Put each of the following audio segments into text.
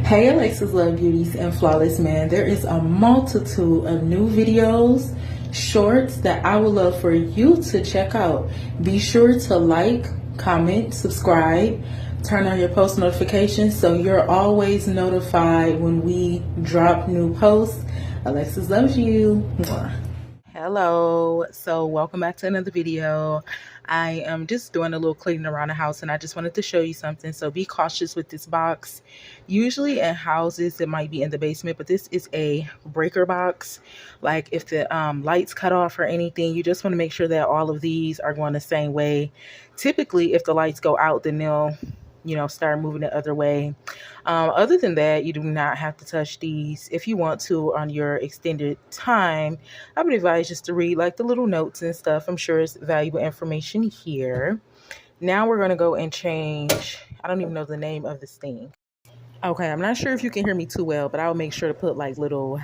Hey Alexis Love Beauties and Flawless Man. There is a multitude of new videos, shorts that I would love for you to check out. Be sure to like, comment, subscribe, turn on your post notifications so you're always notified when we drop new posts. Alexis loves you. Mwah. Hello, so welcome back to another video. I am just doing a little cleaning around the house and I just wanted to show you something. So be cautious with this box. Usually in houses it might be in the basement, but this is a breaker box. Like if the lights cut off or anything, you just want to make sure that all of these are going the same way. Typically if the lights go out, then they'll start moving the other way. Other than that, you do not have to touch these. If you want to on your extended time, I would advise just to read like the little notes and stuff. I'm sure it's valuable information here. Now we're going to go and change. I don't even know the name of this thing. Okay, I'm not sure if you can hear me too well, but I'll make sure to put like little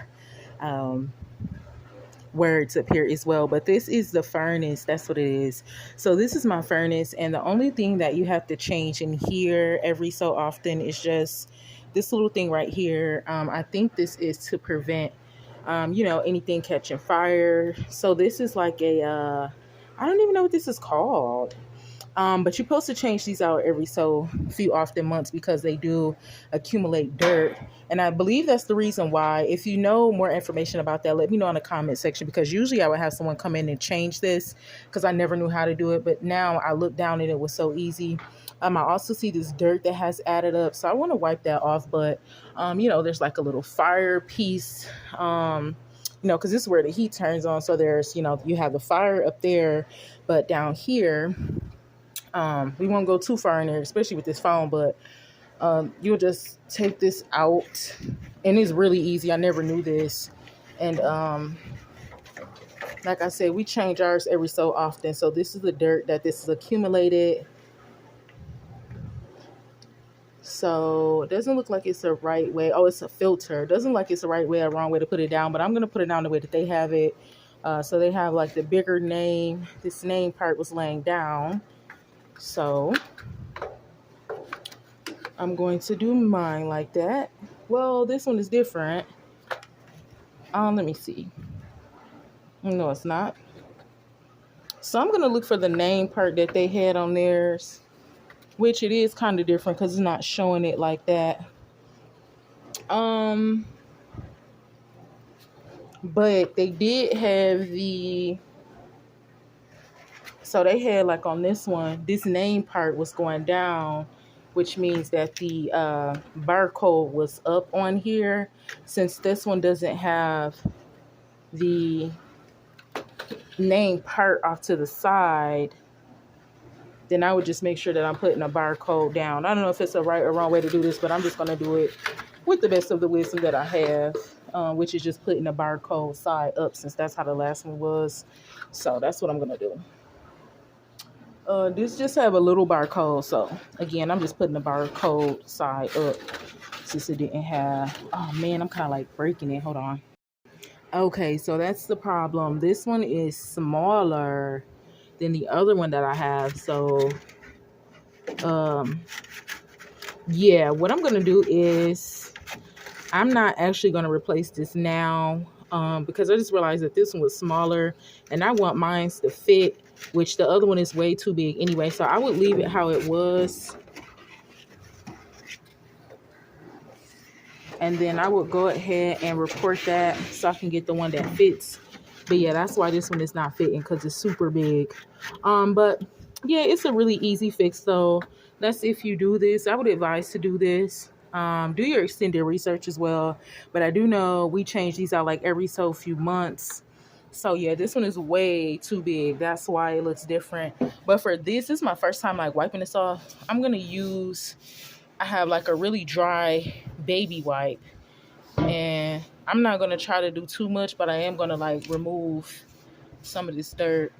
words up here as well. But this is the furnace. That's what it is. So this is my furnace, and the only thing that you have to change in here every so often is just this little thing right here. I think this is to prevent anything catching fire. So this is like a I don't even know what this is called. But you're supposed to change these out every so few often months because they do accumulate dirt. And I believe that's the reason why. If you know more information about that, let me know in the comment section, because usually I would have someone come in and change this because I never knew how to do it. But now I look down and it was so easy. I also see this dirt that has added up. So I want to wipe that off. But, there's like a little fire piece, because this is where the heat turns on. So there's, you have the fire up there, but down here, we won't go too far in there, especially with this phone, but you'll just take this out, and it's really easy. I never knew this. And like I said, we change ours every so often. So this is the dirt that this is accumulated. So it doesn't look like it's the right way. Oh, it's a filter. It doesn't look like it's the right way or wrong way to put it down, but I'm going to put it down the way that they have it. So they have like the bigger name. This name part was laying down. So I'm going to do mine like that. Well, this one is different. Let me see. No, it's not. So I'm going to look for the name part that they had on theirs, which it is kind of different because it's not showing it like that. But they did have so they had like on this one, this name part was going down, which means that the barcode was up on here. Since this one doesn't have the name part off to the side, then I would just make sure that I'm putting a barcode down. I don't know if it's a right or wrong way to do this, but I'm just going to do it with the best of the wisdom that I have, which is just putting the barcode side up, since that's how the last one was. So that's what I'm going to do. This just have a little barcode. So again, I'm just putting the barcode side up since it didn't have. Oh man, I'm kind of like breaking it. Hold on. Okay, so that's the problem. This one is smaller than the other one that I have. So yeah, what I'm gonna do is I'm not actually gonna replace this now, because I just realized that this one was smaller and I want mine to fit, which the other one is way too big anyway. So I would leave it how it was. And then I would go ahead and report that so I can get the one that fits. But yeah, that's why this one is not fitting, because it's super big. But yeah, it's a really easy fix though. That's if you do this. I would advise to do this. Do your extended research as well. But I do know we change these out like every so few months. So yeah, this one is way too big. That's why it looks different. But for this is my first time like wiping this off. I'm going to use, I have like a really dry baby wipe. And I'm not going to try to do too much, but I am going to like remove some of this dirt.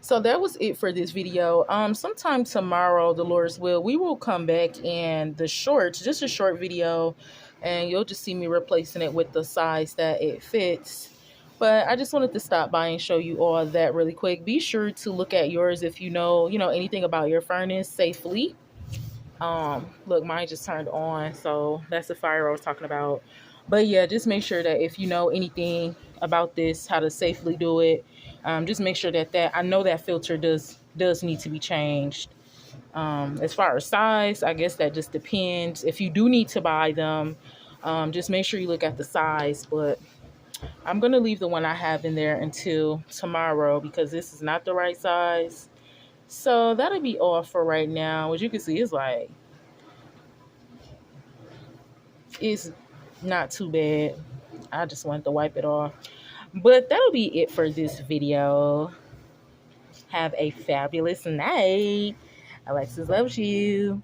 So that was it for this video. Sometime tomorrow, the Lord's will, we will come back and the shorts, just a short video, and you'll just see me replacing it with the size that it fits. But I just wanted to stop by and show you all that really quick. Be sure to look at yours if you know anything about your furnace safely. Look, mine just turned on, so that's the fire I was talking about. But yeah, just make sure that if you know anything about this, how to safely do it, just make sure that I know that filter does need to be changed. As far as size, I guess that just depends. If you do need to buy them, just make sure you look at the size. But I'm gonna leave the one I have in there until tomorrow because this is not the right size. So that'll be all for right now. As you can see, it's not too bad. I just wanted to wipe it off. But that'll be it for this video. Have a fabulous night. Alexis loves you.